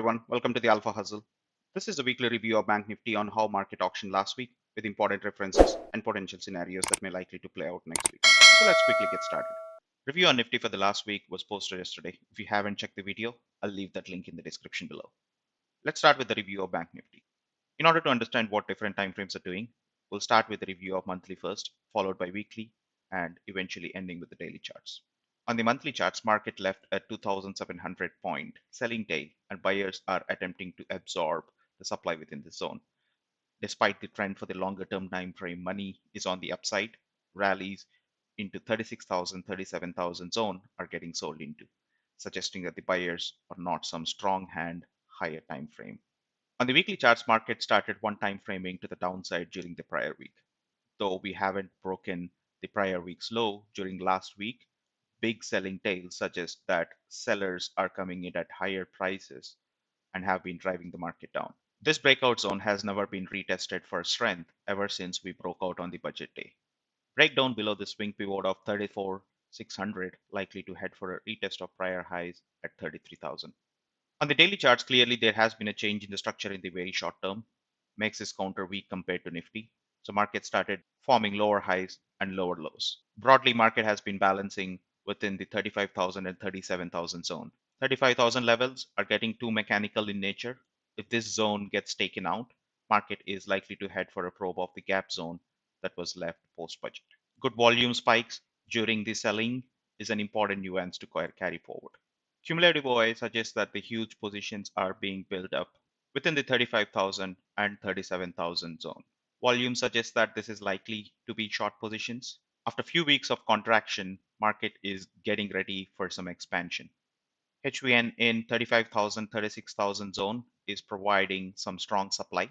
everyone, welcome to the Alpha Hustle. This is a weekly review of Bank Nifty on how market auctioned last week with important references and potential scenarios that may likely to play out next week. So let's quickly get started. Review on Nifty for the last week was posted yesterday. If you haven't checked the video, I'll leave that link in the description below. Let's start with the review of Bank Nifty. In order to understand what different timeframes are doing, we'll start with the review of monthly first, followed by weekly, and eventually ending with the daily charts. On the monthly charts, market left a 2,700 point selling day, and buyers are attempting to absorb the supply within the zone. Despite the trend for the longer term time frame, money is on the upside. Rallies into 36,000, 37,000 zone are getting sold into, suggesting that the buyers are not some strong hand higher time frame. On the weekly charts, market started one time framing to the downside during the prior week. Though we haven't broken the prior week's low during last week, big selling tails suggest that sellers are coming in at higher prices and have been driving the market down. This breakout zone has never been retested for strength ever since we broke out on the budget day. Breakdown below the swing pivot of 34,600, likely to head for a retest of prior highs at 33,000. On the daily charts, clearly there has been a change in the structure in the very short term, makes this counter weak compared to Nifty. So market started forming lower highs and lower lows. Broadly, market has been balancing within the 35,000 and 37,000 zone. 35,000 levels are getting too mechanical in nature. If this zone gets taken out, market is likely to head for a probe of the gap zone that was left post budget. Good volume spikes during the selling is an important nuance to carry forward. Cumulative OI suggests that the huge positions are being built up within the 35,000 and 37,000 zone. Volume suggests that this is likely to be short positions. After a few weeks of contraction, market is getting ready for some expansion. HVN in 35,000, 36,000 zone is providing some strong supply,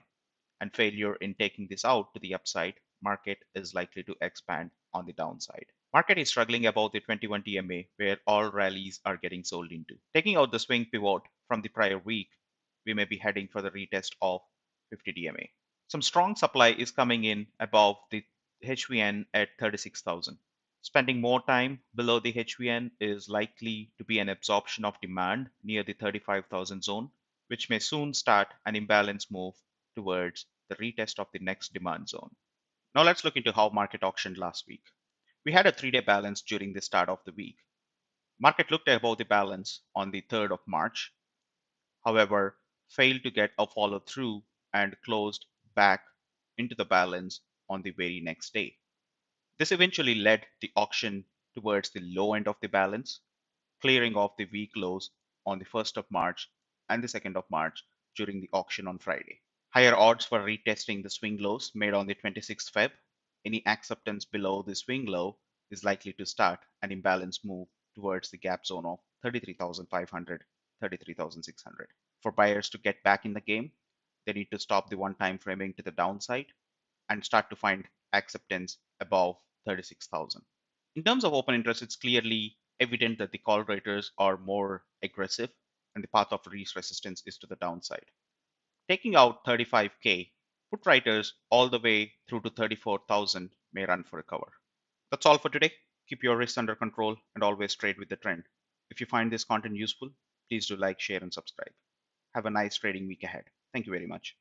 and failure in taking this out to the upside, market is likely to expand on the downside. Market is struggling above the 21 DMA where all rallies are getting sold into. Taking out the swing pivot from the prior week, we may be heading for the retest of 50 DMA. Some strong supply is coming in above the HVN at 36,000. Spending more time below the HVN is likely to be an absorption of demand near the 35,000 zone, which may soon start an imbalance move towards the retest of the next demand zone. Now let's look into how market auctioned last week. We had a 3-day balance during the start of the week. Market looked above the balance on the 3rd of March, however, failed to get a follow through and closed back into the balance on the very next day. This eventually led the auction towards the low end of the balance, clearing off the week lows on the 1st of March and the 2nd of March during the auction on Friday. Higher odds for retesting the swing lows made on the 26th Feb. Any acceptance below the swing low is likely to start an imbalance move towards the gap zone of 33,500, 33,600. For buyers to get back in the game, they need to stop the one time framing to the downside and start to find acceptance above 36,000. In terms of open interest, it's clearly evident that the call raters are more aggressive and the path of least resistance is to the downside. Taking out 35K, put writers all the way through to 34,000 may run for a cover. That's all for today. Keep your risks under control and always trade with the trend. If you find this content useful, please do like, share, and subscribe. Have a nice trading week ahead. Thank you very much.